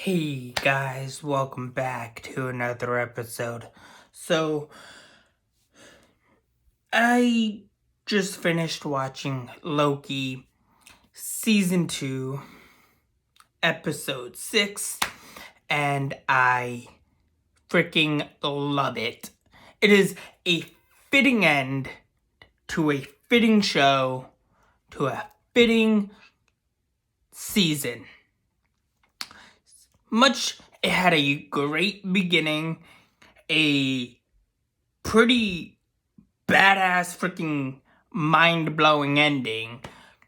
Hey guys, welcome back to another episode. So, I just finished watching Loki Season 2, Episode 6, and I freaking love it. It is a fitting end to a fitting show, to a fitting season. It had a great beginning, a pretty badass freaking mind-blowing ending.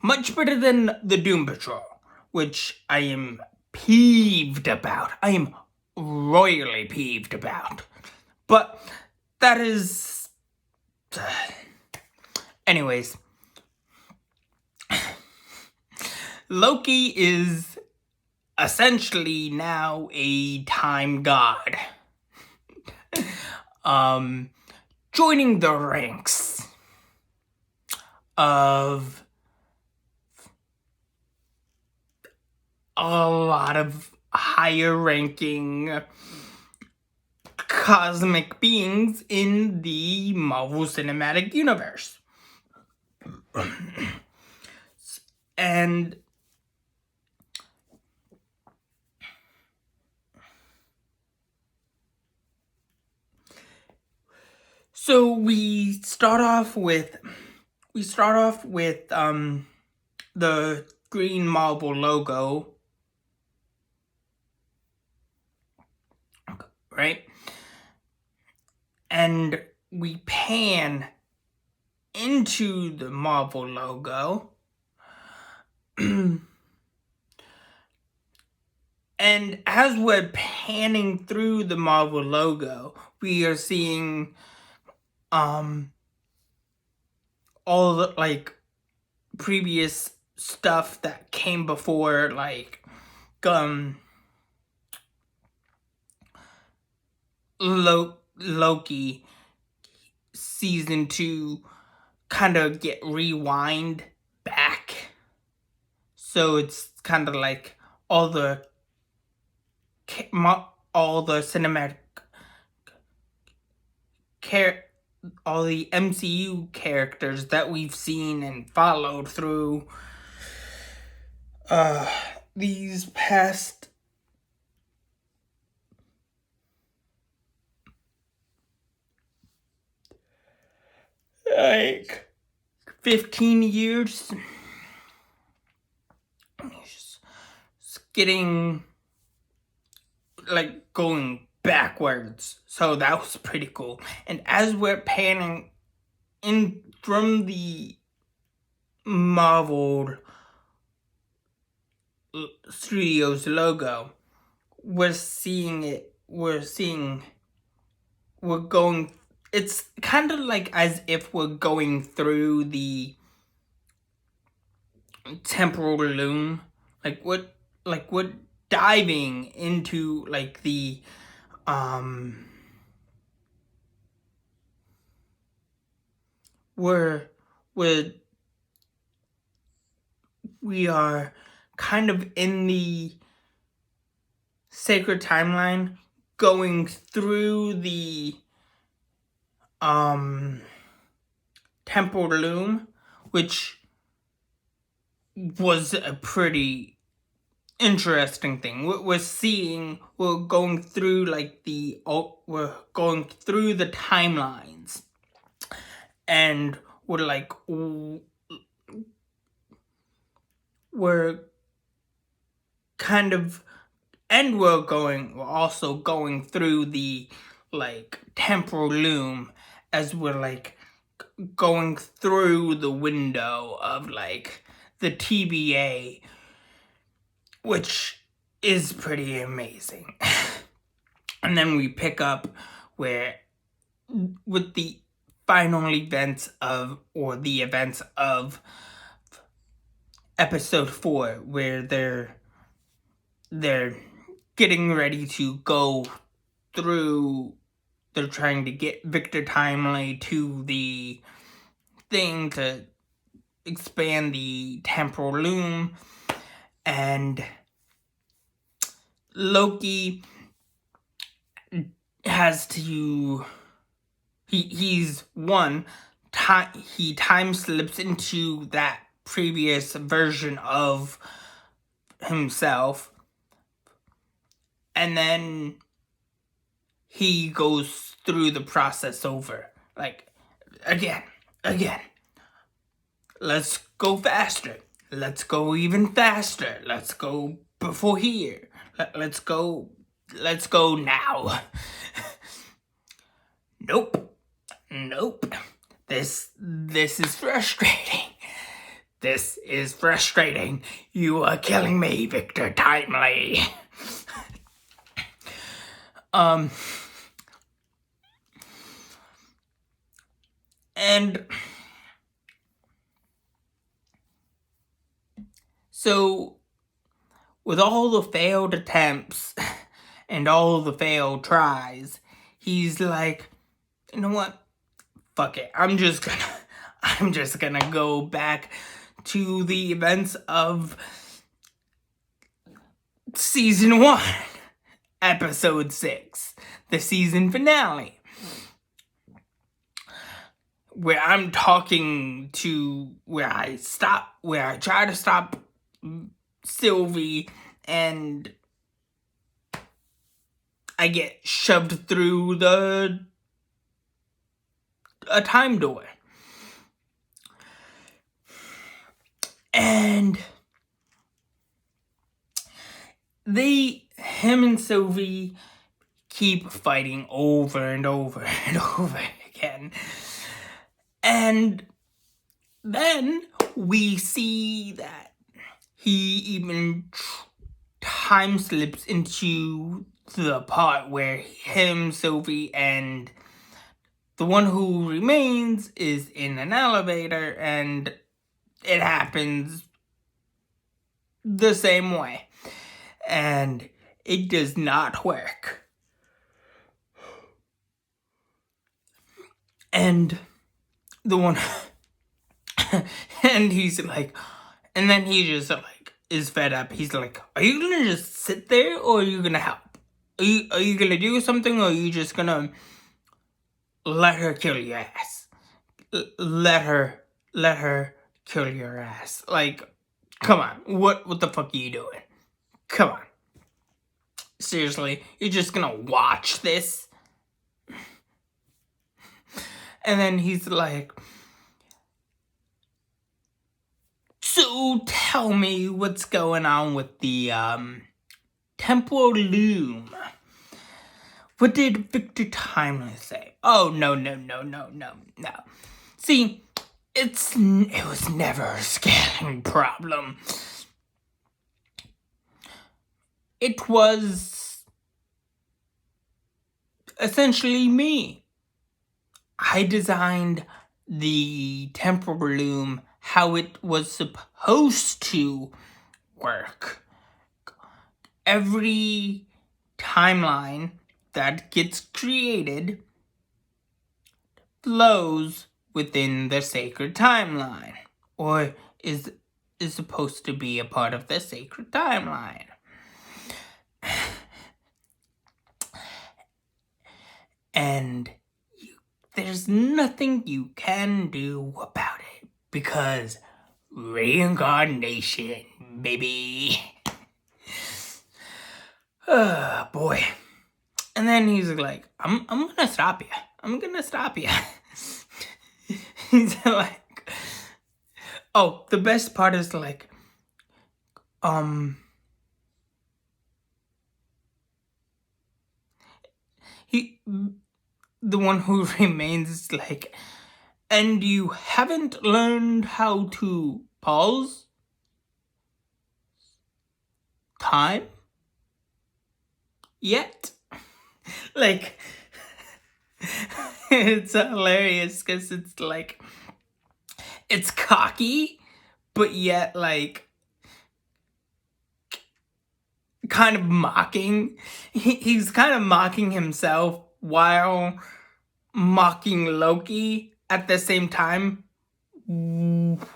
Much better than the Doom Patrol, which I am peeved about. I am royally peeved about. But that is... Anyways. Loki is essentially now a time god. Joining the ranks of a lot of higher ranking cosmic beings in the Marvel Cinematic Universe. And so we start off with the green Marvel logo, right? And we pan into the Marvel logo. And as we're panning through the Marvel logo, we are seeing all the previous stuff that came before, Loki season 2 kind of get rewind back. So it's kind of like all the cinematic all the MCU characters that we've seen and followed through these past 15 years. It's getting going backwards, so that was pretty cool. And as we're panning in from the Marvel Studios logo, it's kind of like as if we're going through the temporal loom, we're diving into the we are kind of in the sacred timeline, going through the temporal loom, which was a pretty interesting thing. We're going through we're going through the timelines, and we're also going through the temporal loom as we're going through the window of the TVA, which is pretty amazing. And then we pick up with the final events of episode 4, where they're getting ready to go through. They're trying to get Victor Timely to the thing to expand the temporal loom, and Loki has to... He's one... he time slips into that previous version of himself, and then he goes through the process over. Like, again. Let's go faster. Let's go even faster. Let's go before here. Let's go now. Nope. This is frustrating. This is frustrating. You are killing me, Victor Timely. And so, with all the failed attempts and all the failed tries, he's like, you know what? Fuck it. I'm just gonna go back to the events of season 1, episode 6, the season finale, where I'm talking to where I try to stop Sylvie, and I get shoved through a time door. And him and Sylvie keep fighting over and over and over again. And then we see that he even time slips into the part where him, Sylvie, and the one who remains is in an elevator, and it happens the same way. And it does not work. And the one... and he's like... And then he just like is fed up. He's like, are you gonna just sit there, or are you gonna help? Are you gonna do something, or are you just gonna let her kill your ass? Let her kill your ass. Like, come on. What the fuck are you doing? Come on. Seriously, you're just gonna watch this? And then he's like, so tell me what's going on with the temporal loom. What did Victor Timely say? Oh, no. See, it was never a scaling problem. It was essentially me. I designed the temporal loom how it was supposed to work. Every timeline that gets created flows within the sacred timeline, or is supposed to be a part of the sacred timeline. And there's nothing you can do about it, because reincarnation, baby. Oh, boy. And then he's like, I'm gonna stop you. I'm gonna stop you. He's like, oh, the best part is like, the one who remains is like, and you haven't learned how to pause time yet? Like, it's hilarious because it's like, it's cocky, but yet like kind of mocking. He's kind of mocking himself while mocking Loki at the same time,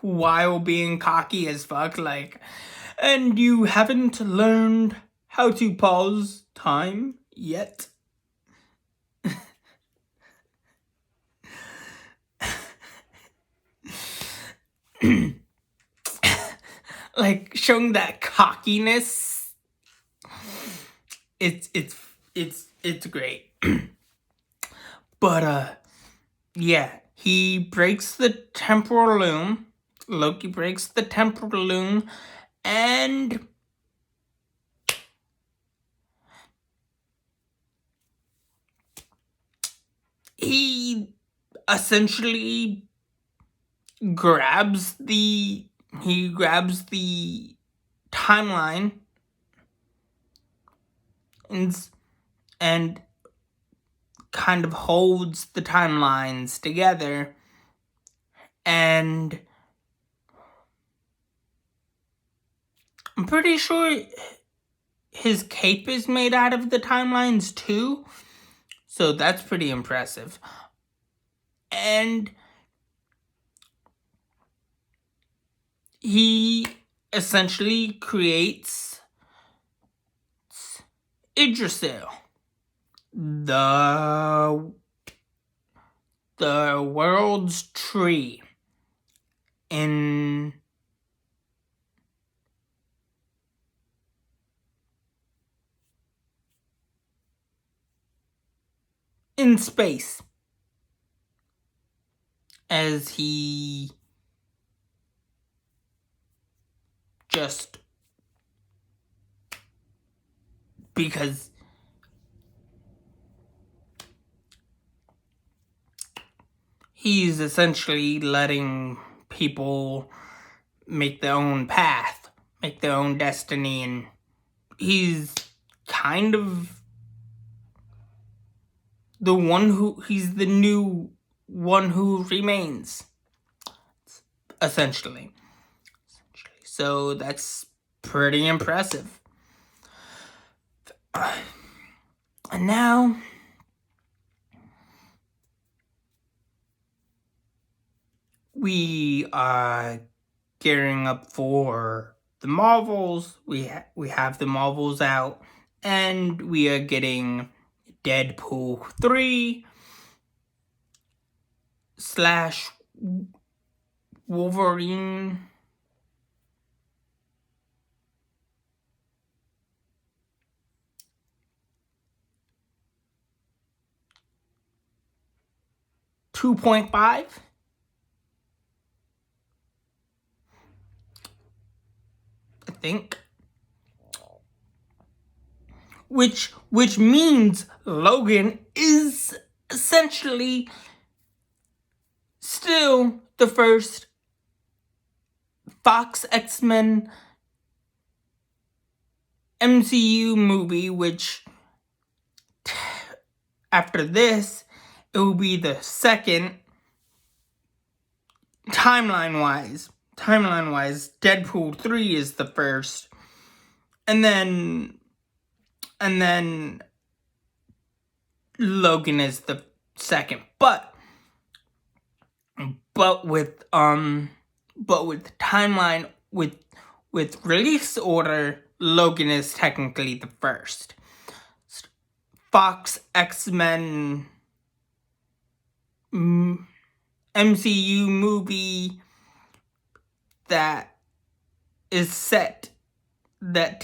while being cocky as fuck. Like, and you haven't learned how to pause time yet. Like showing that cockiness. It's great. But yeah, he breaks the temporal loom. Loki breaks the temporal loom, and he essentially grabs the timeline and kind of holds the timelines together, and I'm pretty sure his cape is made out of the timelines too, so that's pretty impressive. And he essentially creates Yggdrasil, the world's tree in space, as he just, because he's essentially letting people make their own path, make their own destiny, and he's kind of he's the new one who remains, essentially. So that's pretty impressive. And now we are gearing up for the Marvels. We have the Marvels out, and we are getting Deadpool 3 / Wolverine. .5, I think. Which means Logan is essentially still the first Fox X-Men MCU movie, which after this, it will be the second timeline-wise. Deadpool 3 is the first. And then Logan is the second. But with timeline, with release order, Logan is technically the first Fox X-Men MCU movie that is set, that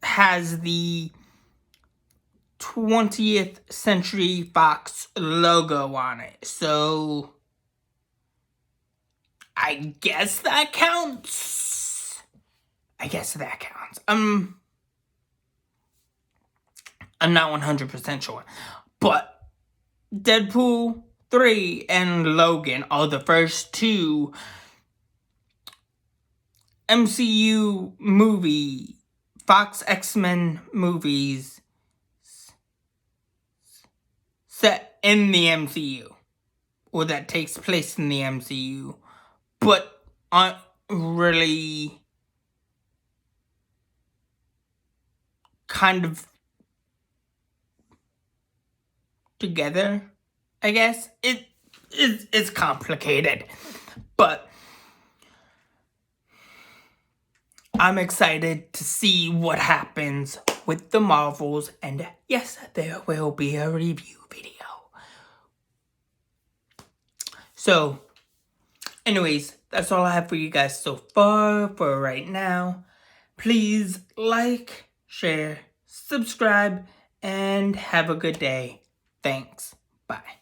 has the 20th Century Fox logo on it. So I guess that counts. I'm not 100% sure. But Deadpool 3 and Logan are the first two MCU Fox X-Men movies set in the MCU, or that takes place in the MCU, but aren't really kind of together, I guess. It's complicated, but I'm excited to see what happens with the Marvels, and yes, there will be a review video. So, anyways, that's all I have for you guys so far for right now. Please like, share, subscribe, and have a good day. Thanks. Bye.